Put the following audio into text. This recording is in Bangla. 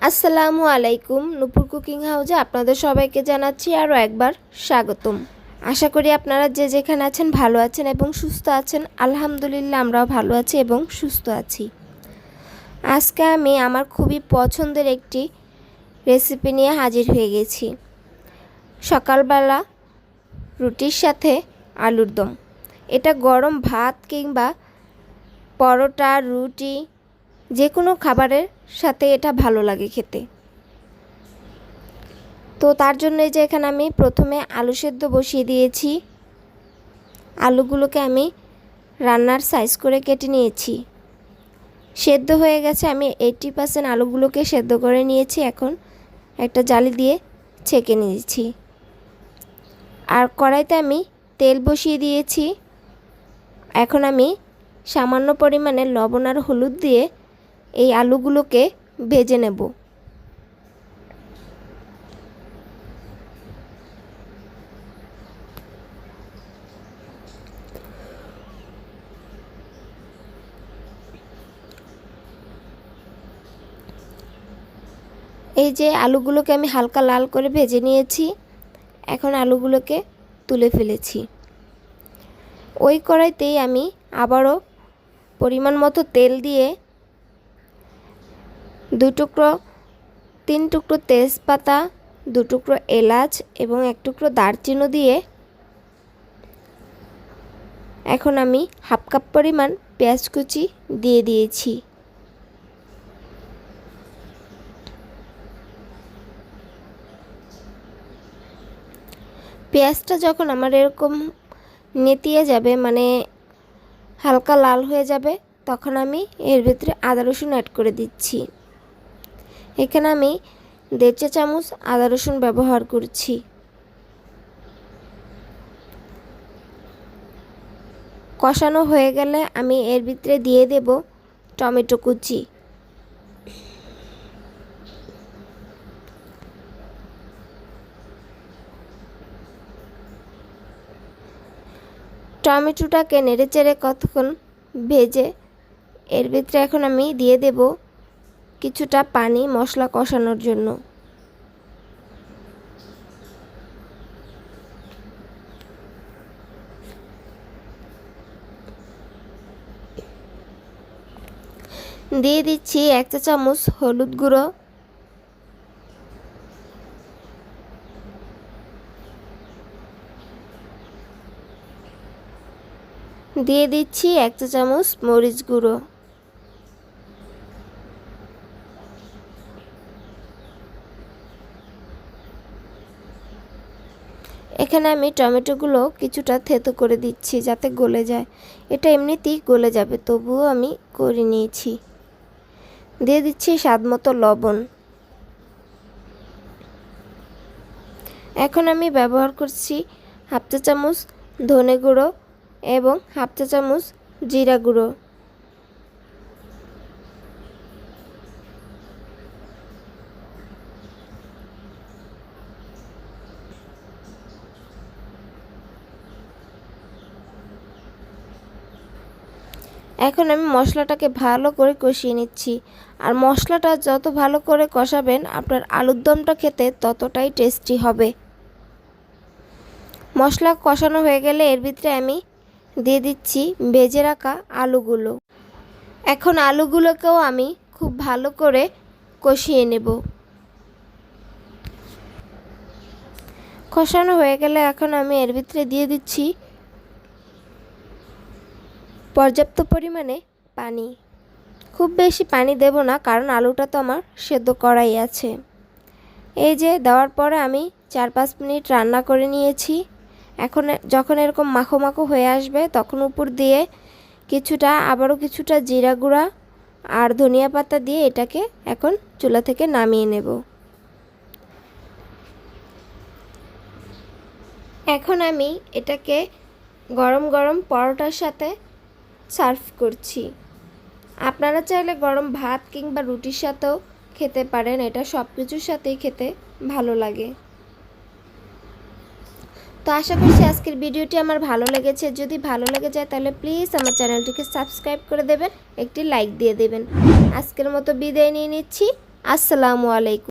আসসালামু আলাইকুম। নূপুর কুকিং হাউসে আপনাদের সবাইকে জানাচ্ছি আরও একবার স্বাগতম। আশা করি আপনারা যে যেখানে আছেন ভালো আছেন এবং সুস্থ আছেন। আলহামদুলিল্লাহ আমরাও ভালো আছি এবং সুস্থ আছি। আজকে আমি আমার খুবই পছন্দের একটি রেসিপি নিয়ে হাজির হয়ে গেছি। সকালবেলা রুটির সাথে আলুর দম। এটা গরম ভাত কিংবা পরোটা, রুটি যে কোনো খাবারের সাথে এটা ভালো লাগে খেতে। তো তার জন্য যে এখানে আমি প্রথমে আলু সেদ্ধ বসিয়ে দিয়েছি। আলুগুলোকে আমি রান্নার সাইজ করে কেটে নিয়েছি। সেদ্ধ হয়ে গেছে, আমি 80% আলুগুলোকে সেদ্ধ করে নিয়েছি। এখন একটা জালি দিয়ে ছেঁকে নিয়েছি। আর কড়াইতে আমি তেল বসিয়ে দিয়েছি। এখন আমি সামান্য পরিমাণে লবণ আর হলুদ দিয়ে এই আলুগুলোকে ভেজে নেব। এই যে আলুগুলোকে আমি হালকা লাল করে ভেজে নিয়েছি। এখন আলুগুলোকে তুলে ফেলেছি। ওই কড়াইতেই আমি আবারও পরিমাণ মতো তেল দিয়ে 3 টুকরো তেজপাতা, 2 টুকরো এলাচ এবং 1 টুকরো দারচিনি দিয়ে এখন আমি হাফ কাপ পরিমাণ পেঁয়াজ কুচি দিয়ে দিয়েছি। পেঁয়াজটা যখন আমার এরকম নেতিয়ে যাবে, মানে হালকা লাল হয়ে যাবে, তখন আমি এর ভিতরে আদা রসুন অ্যাড করে দিচ্ছি। এখানে আমি 1.5 চা চামচ আদা রসুন ব্যবহার করছি। কষানো হয়ে গেলে আমি এর ভিতরে দিয়ে দেব টমেটো কুচি। টমেটোটাকে নেড়েচেড়ে কতক্ষণ ভেজে এর ভিতরে এখন আমি দিয়ে দেব কিছুটা পানি মশলা কষানোর জন্য। দিয়ে দিচ্ছি 1 চা চামচ হলুদ গুঁড়ো, দিয়ে দিচ্ছি 1 চা চামচ মরিচ গুঁড়ো। এখানে আমি টমেটোগুলো কিছুটা থেতো করে দিচ্ছি যাতে গলে যায়। এটা এমনিতেই গলে যাবে, তবুও আমি করে নিয়েছি। দিয়ে দিচ্ছি স্বাদমতো লবণ। এখন আমি ব্যবহার করছি হাফ চা চামচ ধনে গুঁড়ো এবং হাফ চা চামচ জিরা গুঁড়ো। এখন আমি মশলাটাকে ভালো করে কষিয়ে নিচ্ছি। আর মশলাটা যত ভালো করে কষাবেন আপনার আলুর দমটা খেতে ততটাই টেস্টি হবে। মশলা কষানো হয়ে গেলে এর ভিতরে আমি দিয়ে দিচ্ছি ভেজে রাখা আলুগুলো। এখন আলুগুলোকেও আমি খুব ভালো করে কষিয়ে নেব। কষানো হয়ে গেলে এখন আমি এর ভিতরে দিয়ে দিচ্ছি পর্যাপ্ত পরিমাণে পানি। খুব বেশি পানি দেব না, কারণ আলুটা তো আমার সেদ্ধ করাই আছে। এই যে দেওয়ার পরে আমি 4-5 মিনিট রান্না করে নিয়েছি। এখন যখন এরকম মাখো মাখো হয়ে আসবে তখন উপর দিয়ে আবারও কিছুটা জিরা গুঁড়া আর ধনিয়া পাতা দিয়ে এটাকে এখন চুলা থেকে নামিয়ে নেব। এখন আমি এটাকে গরম গরম পরোটার সাথে সার্ভ করছি। আপনারা চাইলে গরম ভাত কিংবা রুটির সাথেও খেতে পারেন। এটা সব কিছুর সাথেই খেতে ভালো লাগে। তো আশা করছি আজকের ভিডিওটি আমার ভালো লেগেছে। যদি ভালো লেগে যায় তাহলে প্লিজ আমার চ্যানেলটিকে সাবস্ক্রাইব করে দেবেন, একটি লাইক দিয়ে দেবেন। আজকের মতো বিদায় নিয়ে নিচ্ছি। আসসালামু আলাইকুম।